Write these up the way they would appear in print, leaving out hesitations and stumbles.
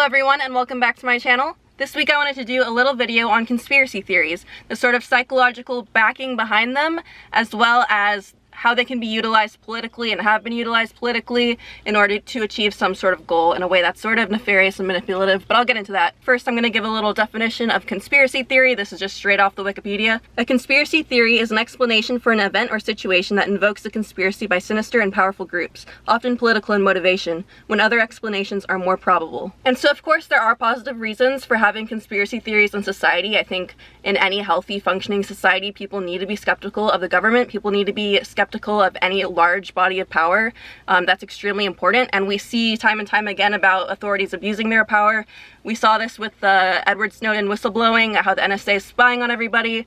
Hello everyone and welcome back to my channel. This week I wanted to do a little video on conspiracy theories, the sort of psychological backing behind them, as well as how they can be utilized politically and have been utilized politically in order to achieve some sort of goal in a way that's sort of nefarious and manipulative, but I'll get into that. First, I'm going to give a little definition of conspiracy theory. This is just straight off the Wikipedia. A conspiracy theory is an explanation for an event or situation that invokes a conspiracy by sinister and powerful groups, often political in motivation, when other explanations are more probable. And so, of course, there are positive reasons for having conspiracy theories in society. I think in any healthy, functioning society, people need to be skeptical of the government. People need to be skeptical of any large body of power. That's extremely important, and we see time and time again about authorities abusing their power. We saw this with the Edward Snowden whistleblowing, how the NSA is spying on everybody.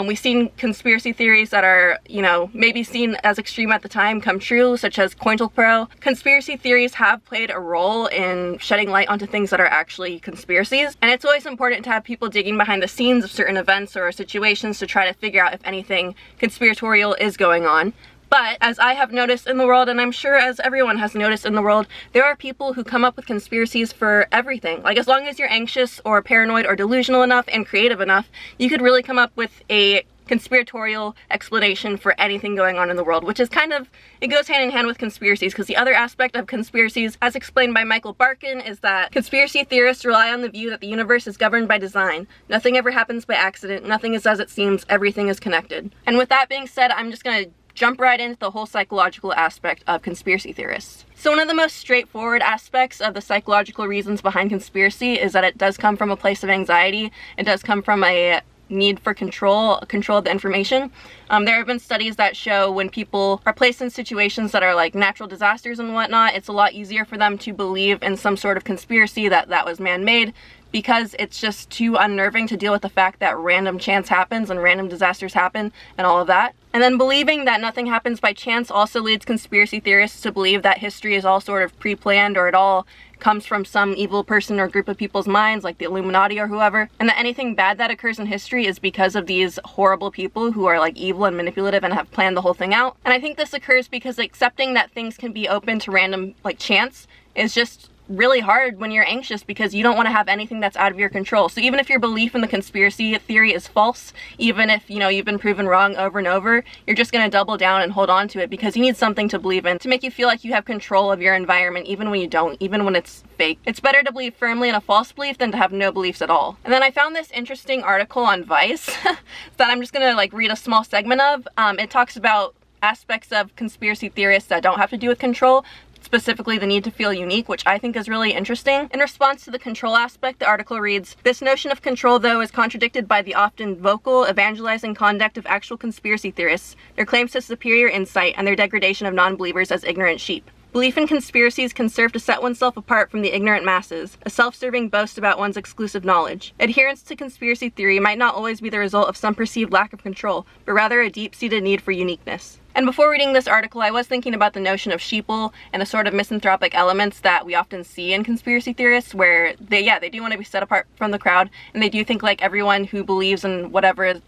We've seen conspiracy theories that are, maybe seen as extreme at the time come true, such as COINTELPRO. Conspiracy theories have played a role in shedding light onto things that are actually conspiracies, and it's always important to have people digging behind the scenes of certain events or situations to try to figure out if anything conspiratorial is going on. But as I have noticed in the world, and I'm sure as everyone has noticed in the world, there are people who come up with conspiracies for everything. Like, as long as you're anxious or paranoid or delusional enough and creative enough, you could really come up with a conspiratorial explanation for anything going on in the world, which is it goes hand in hand with conspiracies, because the other aspect of conspiracies, as explained by Michael Barkin, is that conspiracy theorists rely on the view that the universe is governed by design. Nothing ever happens by accident, nothing is as it seems, everything is connected. And with that being said, I'm just gonna jump right into the whole psychological aspect of conspiracy theorists. So one of the most straightforward aspects of the psychological reasons behind conspiracy is that it does come from a place of anxiety. It does come from a need for control of the information. There have been studies that show when people are placed in situations that are like natural disasters and whatnot, it's a lot easier for them to believe in some sort of conspiracy that was man-made, because it's just too unnerving to deal with the fact that random chance happens and random disasters happen and all of that. And then believing that nothing happens by chance also leads conspiracy theorists to believe that history is all sort of pre-planned, or it all comes from some evil person or group of people's minds, like the Illuminati or whoever, and that anything bad that occurs in history is because of these horrible people who are like evil and manipulative and have planned the whole thing out. And I think this occurs because accepting that things can be open to random chance is just really hard when you're anxious, because you don't want to have anything that's out of your control. So even if your belief in the conspiracy theory is false, even if you've been proven wrong over and over, you're just going to double down and hold on to it, because you need something to believe in to make you feel like you have control of your environment, even when you don't, even when it's fake. It's better to believe firmly in a false belief than to have no beliefs at all. And then I found this interesting article on Vice that I'm just gonna read a small segment of. It talks about aspects of conspiracy theorists that don't have to do with control, specifically the need to feel unique, which I think is really interesting. In response to the control aspect, the article reads, "This notion of control, though, is contradicted by the often vocal, evangelizing conduct of actual conspiracy theorists, their claims to superior insight, and their degradation of non-believers as ignorant sheep. Belief in conspiracies can serve to set oneself apart from the ignorant masses, a self-serving boast about one's exclusive knowledge. Adherence to conspiracy theory might not always be the result of some perceived lack of control, but rather a deep-seated need for uniqueness." And before reading this article, I was thinking about the notion of sheeple and the sort of misanthropic elements that we often see in conspiracy theorists, where they do want to be set apart from the crowd, and they do think like everyone who believes in whatever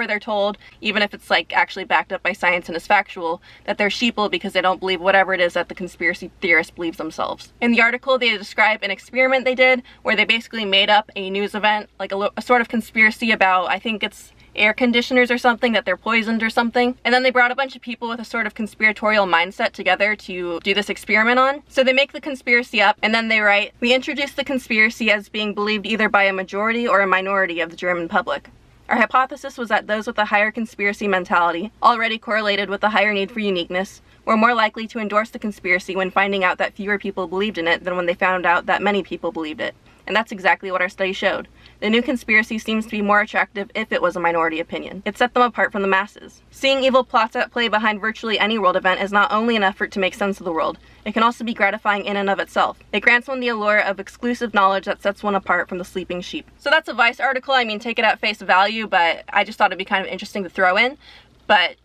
they're told, even if it's actually backed up by science and is factual, that they're sheeple because they don't believe whatever it is that the conspiracy theorist believes themselves. In the article, they describe an experiment they did where they basically made up a news event, like a sort of conspiracy about, I think it's air conditioners or something, that they're poisoned or something. And then they brought a bunch of people with a sort of conspiratorial mindset together to do this experiment on. So they make the conspiracy up, and then they write, "We introduced the conspiracy as being believed either by a majority or a minority of the German public. Our hypothesis was that those with a higher conspiracy mentality, already correlated with a higher need for uniqueness, were more likely to endorse the conspiracy when finding out that fewer people believed in it than when they found out that many people believed it. And that's exactly what our study showed. The new conspiracy seems to be more attractive if it was a minority opinion. It set them apart from the masses. Seeing evil plots at play behind virtually any world event is not only an effort to make sense of the world, it can also be gratifying in and of itself. It grants one the allure of exclusive knowledge that sets one apart from the sleeping sheep." So that's a Vice article. I mean, take it at face value, but I just thought it'd be kind of interesting to throw in. But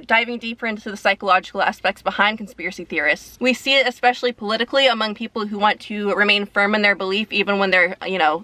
diving deeper into the psychological aspects behind conspiracy theorists, we see it especially politically among people who want to remain firm in their belief even when they're,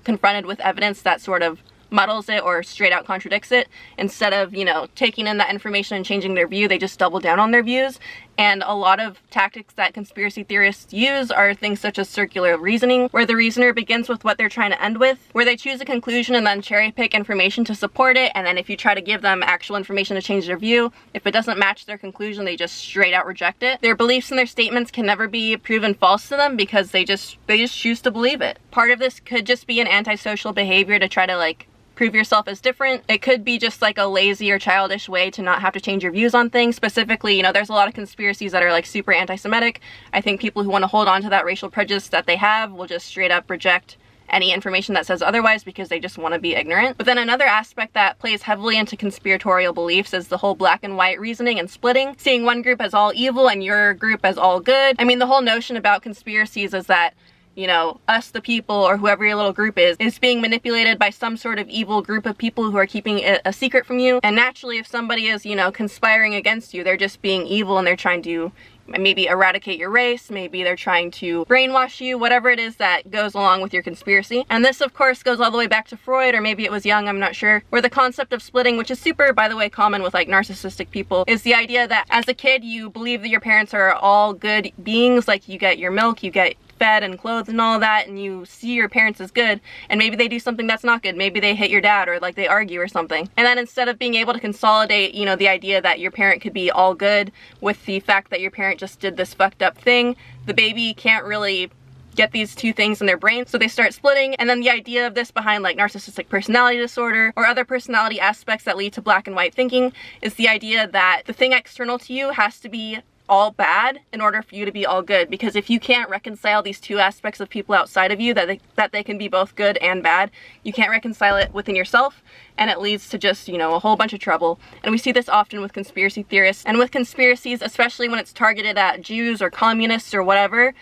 confronted with evidence that sort of muddles it or straight out contradicts it. Instead of, taking in that information and changing their view, they just double down on their views. And a lot of tactics that conspiracy theorists use are things such as circular reasoning, where the reasoner begins with what they're trying to end with, where they choose a conclusion and then cherry pick information to support it, and then if you try to give them actual information to change their view, if it doesn't match their conclusion, they just straight out reject it. Their beliefs and their statements can never be proven false to them because they just choose to believe it. Part of this could just be an antisocial behavior to try to like prove yourself as different. It could be just like a lazy or childish way to not have to change your views on things. Specifically, you know, there's a lot of conspiracies that are like super anti-Semitic. I think people who want to hold on to that racial prejudice that they have will just straight up reject any information that says otherwise because they just want to be ignorant. But then another aspect that plays heavily into conspiratorial beliefs is the whole black and white reasoning and splitting, seeing one group as all evil and your group as all good. I mean, the whole notion about conspiracies is that, you know, us, the people, or whoever your little group is being manipulated by some sort of evil group of people who are keeping it a secret from you. And naturally, if somebody is, you know, conspiring against you, they're just being evil and they're trying to maybe eradicate your race, maybe they're trying to brainwash you, whatever it is that goes along with your conspiracy. And this, of course, goes all the way back to Freud, or maybe it was Jung, I'm not sure, where the concept of splitting, which is super, by the way, common with like narcissistic people, is the idea that as a kid, you believe that your parents are all good beings, like you get your milk, you get fed and clothed and all that, and you see your parents as good, and maybe they do something that's not good. Maybe they hit your dad, or like they argue or something. And then instead of being able to consolidate, you know, the idea that your parent could be all good with the fact that your parent just did this fucked up thing, the baby can't really get these two things in their brain, so they start splitting. And then the idea of this behind like narcissistic personality disorder or other personality aspects that lead to black and white thinking is the idea that the thing external to you has to be all bad in order for you to be all good, because if you can't reconcile these two aspects of people outside of you, that they can be both good and bad, you can't reconcile it within yourself, and it leads to just, you know, a whole bunch of trouble. And we see this often with conspiracy theorists, and with conspiracies, especially when it's targeted at Jews or communists or whatever.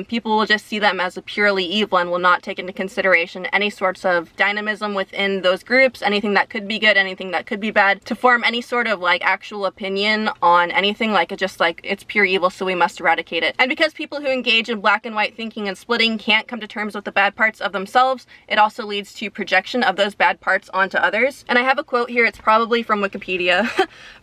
People will just see them as a purely evil and will not take into consideration any sorts of dynamism within those groups, anything that could be good, anything that could be bad, to form any sort of like actual opinion on anything, like it's just like it's pure evil, so we must eradicate it. And because people who engage in black and white thinking and splitting can't come to terms with the bad parts of themselves, it also leads to projection of those bad parts onto others. And I have a quote here, it's probably from Wikipedia,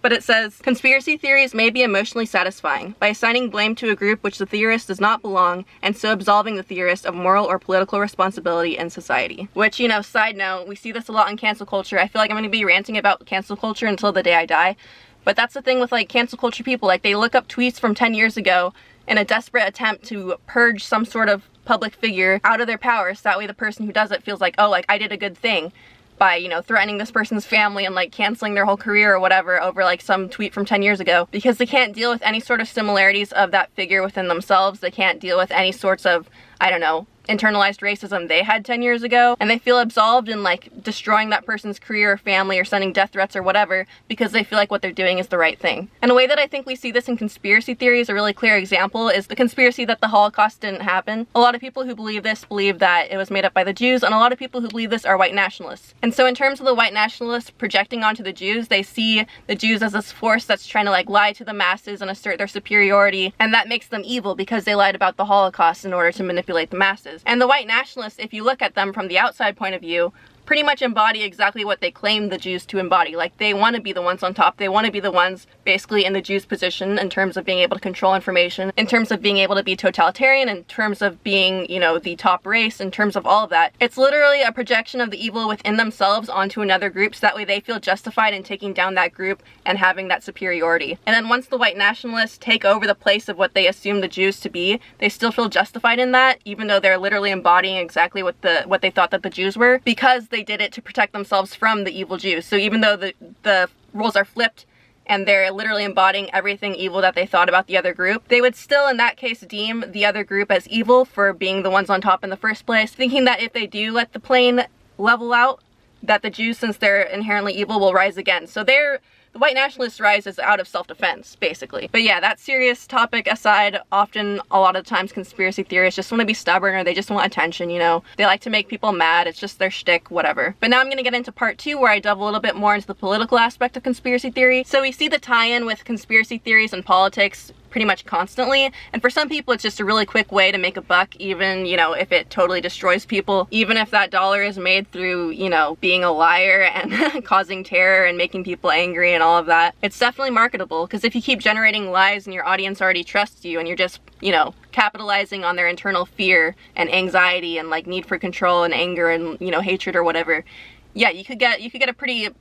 but it says, "Conspiracy theories may be emotionally satisfying by assigning blame to a group which the theorist does not belong, and so absolving the theorist of moral or political responsibility in society." Which, you know, side note, we see this a lot in cancel culture. I feel like I'm going to be ranting about cancel culture until the day I die. But that's the thing with like cancel culture people, like they look up tweets from 10 years ago in a desperate attempt to purge some sort of public figure out of their powers. That way the person who does it feels like, oh, like I did a good thing by, you know, threatening this person's family and like canceling their whole career or whatever over like some tweet from 10 years ago, because they can't deal with any sort of similarities of that figure within themselves. They can't deal with any sorts of, I don't know, internalized racism they had 10 years ago, and they feel absolved in like destroying that person's career or family or sending death threats or whatever because they feel like what they're doing is the right thing. And a way that I think we see this in conspiracy theories, a really clear example, is the conspiracy that the Holocaust didn't happen. A lot of people who believe this believe that it was made up by the Jews, and a lot of people who believe this are white nationalists. And so in terms of the white nationalists projecting onto the Jews, they see the Jews as this force that's trying to like lie to the masses and assert their superiority, and that makes them evil because they lied about the Holocaust in order to manipulate the masses. And the white nationalists, if you look at them from the outside point of view, pretty much embody exactly what they claim the Jews to embody. Like, they want to be the ones on top. They want to be the ones basically in the Jews' position in terms of being able to control information, in terms of being able to be totalitarian, in terms of being, you know, the top race, in terms of all of that. It's literally a projection of the evil within themselves onto another group, so that way they feel justified in taking down that group and having that superiority. And then once the white nationalists take over the place of what they assume the Jews to be, they still feel justified in that, even though they're literally embodying exactly what they thought that the Jews were, because they did it to protect themselves from the evil Jews. So even though the roles are flipped and they're literally embodying everything evil that they thought about the other group, they would still in that case deem the other group as evil for being the ones on top in the first place, thinking that if they do let the plane level out, that the Jews, since they're inherently evil, will rise again. So the white nationalist rise is out of self-defense, basically. But yeah, that serious topic aside, often, a lot of times, conspiracy theorists just want to be stubborn, or they just want attention, you know? They like to make people mad, it's just their shtick, whatever. But now I'm gonna get into part 2, where I delve a little bit more into the political aspect of conspiracy theory. So we see the tie-in with conspiracy theories and politics pretty much constantly. And for some people, it's just a really quick way to make a buck, even, you know, if it totally destroys people. Even if that dollar is made through, you know, being a liar and causing terror and making people angry and all of that. It's definitely marketable, because if you keep generating lies and your audience already trusts you and you're just, you know, capitalizing on their internal fear and anxiety and like need for control and anger and, you know, hatred or whatever, yeah, you could get a pretty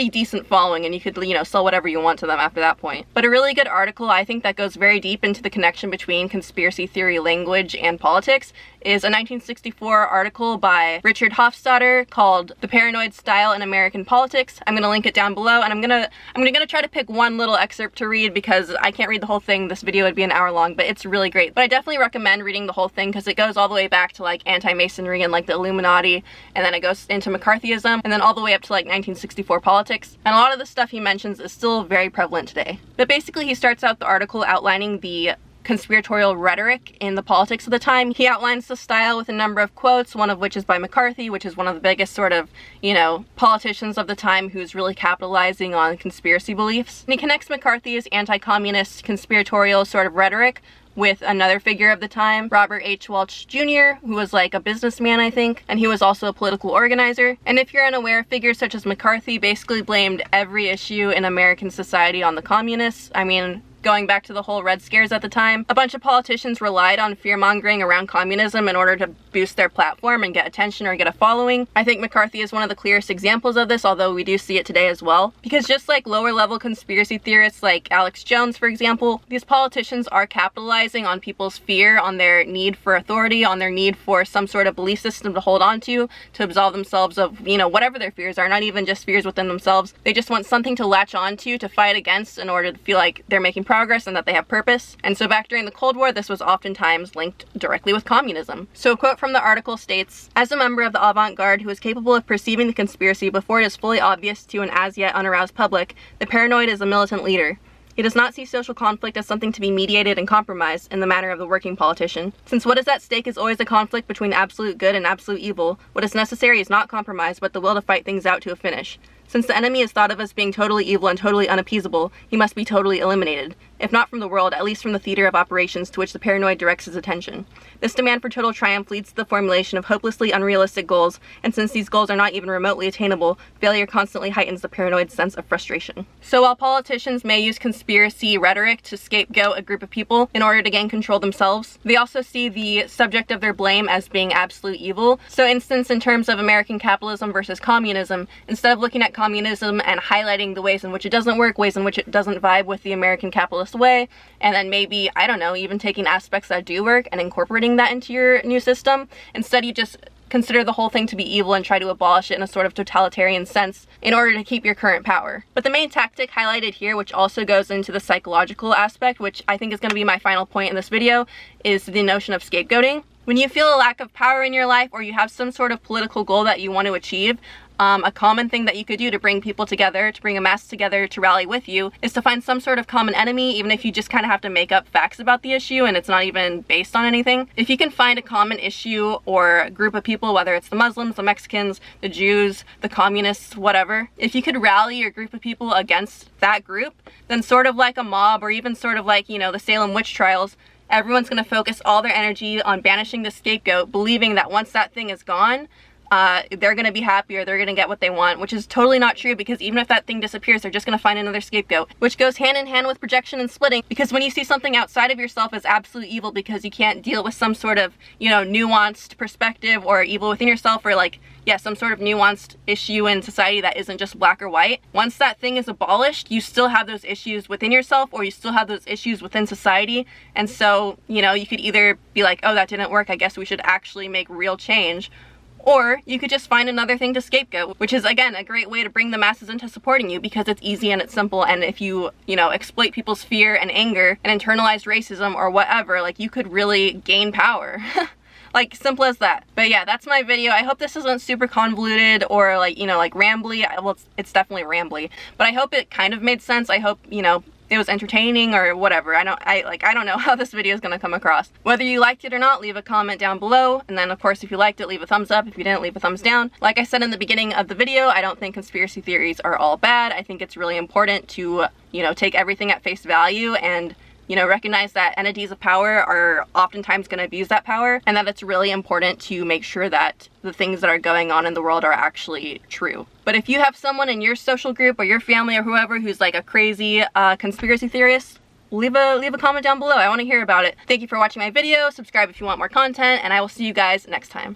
decent following, and you could, you know, sell whatever you want to them after that point. But a really good article, I think, that goes very deep into the connection between conspiracy theory language and politics is a 1964 article by Richard Hofstadter called The Paranoid Style in American Politics. I'm gonna link it down below, and I'm gonna try to pick one little excerpt to read because I can't read the whole thing. This video would be an hour long, but it's really great. But I definitely recommend reading the whole thing because it goes all the way back to like anti-Masonry and like the Illuminati, and then it goes into McCarthyism, and then all the way up to like 1964 politics. And a lot of the stuff he mentions is still very prevalent today. But basically he starts out the article outlining the conspiratorial rhetoric in the politics of the time. He outlines the style with a number of quotes, one of which is by McCarthy, which is one of the biggest sort of, you know, politicians of the time who's really capitalizing on conspiracy beliefs. And he connects McCarthy's anti-communist conspiratorial sort of rhetoric with another figure of the time, Robert H. Welch Jr., who was like a businessman, I think, and he was also a political organizer. And if you're unaware, figures such as McCarthy basically blamed every issue in American society on the communists. I mean, going back to the whole Red Scares at the time, a bunch of politicians relied on fear-mongering around communism in order to boost their platform and get attention or get a following. I think McCarthy is one of the clearest examples of this, although we do see it today as well. Because just like lower-level conspiracy theorists like Alex Jones, for example, these politicians are capitalizing on people's fear, on their need for authority, on their need for some sort of belief system to hold on to absolve themselves of, you know, whatever their fears are, not even just fears within themselves. They just want something to latch onto, to fight against in order to feel like they're making progress and that they have purpose. And so back during the Cold War, this was oftentimes linked directly with communism. So a quote from the article states, "As a member of the avant-garde who is capable of perceiving the conspiracy before it is fully obvious to an as yet unaroused public, the paranoid is a militant leader. He does not see social conflict as something to be mediated and compromised in the manner of the working politician. Since what is at stake is always a conflict between absolute good and absolute evil, what is necessary is not compromise, but the will to fight things out to a finish. Since the enemy is thought of as being totally evil and totally unappeasable, he must be totally eliminated. If not from the world, at least from the theater of operations to which the paranoid directs his attention. This demand for total triumph leads to the formulation of hopelessly unrealistic goals, and since these goals are not even remotely attainable, failure constantly heightens the paranoid sense of frustration." So while politicians may use conspiracy rhetoric to scapegoat a group of people in order to gain control themselves, they also see the subject of their blame as being absolute evil. So instance, in terms of American capitalism versus communism, instead of looking at communism and highlighting the ways in which it doesn't work, ways in which it doesn't vibe with the American capitalist way, and then maybe, I don't know, even taking aspects that do work and incorporating that into your new system, instead you just consider the whole thing to be evil and try to abolish it in a sort of totalitarian sense in order to keep your current power. But the main tactic highlighted here, which also goes into the psychological aspect, which I think is going to be my final point in this video, is the notion of scapegoating. When you feel a lack of power in your life, or you have some sort of political goal that you want to achieve, a common thing that you could do to bring people together, to bring a mass together, to rally with you, is to find some sort of common enemy, even if you just kind of have to make up facts about the issue and it's not even based on anything. If you can find a common issue or group of people, whether it's the Muslims, the Mexicans, the Jews, the communists, whatever, if you could rally your group of people against that group, then sort of like a mob, or even sort of like, you know, the Salem witch trials, everyone's going to focus all their energy on banishing the scapegoat, believing that once that thing is gone, they're going to be happier, they're going to get what they want, which is totally not true, because even if that thing disappears, they're just going to find another scapegoat, which goes hand in hand with projection and splitting, because when you see something outside of yourself as absolute evil because you can't deal with some sort of, you know, nuanced perspective, or evil within yourself, or like, yeah, some sort of nuanced issue in society that isn't just black or white, once that thing is abolished, you still have those issues within yourself, or you still have those issues within society. And so, you know, you could either be like, oh, that didn't work, I guess we should actually make real change, or you could just find another thing to scapegoat, which is, again, a great way to bring the masses into supporting you, because it's easy and it's simple, and if you know, exploit people's fear and anger and internalized racism or whatever, like, you could really gain power. Like, simple as that. But yeah, that's my video. I hope this isn't super convoluted or like, you know, like rambly. Well, it's definitely rambly, but I hope it kind of made sense. I hope, you know, it was entertaining or whatever. I don't know how this video is gonna come across. Whether you liked it or not, leave a comment down below, and then of course if you liked it, leave a thumbs up. If you didn't, leave a thumbs down. Like I said in the beginning of the video, I don't think conspiracy theories are all bad. I think it's really important to, you know, take everything at face value and, You know, recognize that entities of power are oftentimes going to abuse that power, and that it's really important to make sure that the things that are going on in the world are actually true. But if you have someone in your social group or your family or whoever who's like a crazy conspiracy theorist, leave a comment down below. I want to hear about it. Thank you for watching my video. Subscribe if you want more content, and I will see you guys next time.